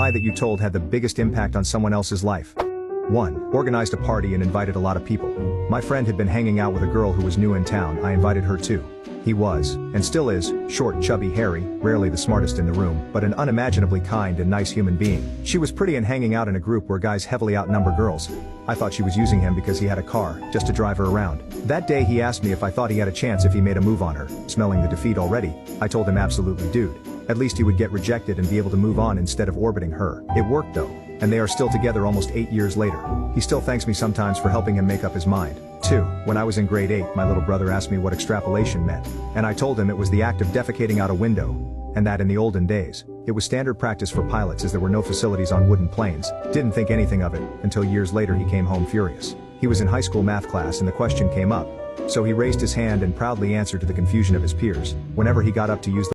lie that you told had the biggest impact on someone else's life? 1. Organized a party and invited a lot of people. My friend had been hanging out with a girl who was new in town. I invited her too. He was, and still is, short, chubby, hairy, rarely the smartest in the room, but an unimaginably kind and nice human being. She was pretty and hanging out in a group where guys heavily outnumber girls. I thought she was using him because he had a car, just to drive her around. That day he asked me if I thought he had a chance if he made a move on her. Smelling the defeat already, I told him absolutely, dude. At least he would get rejected and be able to move on instead of orbiting her. It worked though, and they are still together almost 8 years later. He still thanks me sometimes for helping him make up his mind. 2. When I was in grade 8, my little brother asked me what extrapolation meant, and I told him it was the act of defecating out a window, and that in the olden days, it was standard practice for pilots as there were no facilities on wooden planes. Didn't think anything of it, until years later he came home furious. He was in high school math class and the question came up, so he raised his hand and proudly answered to the confusion of his peers. Whenever he got up to use the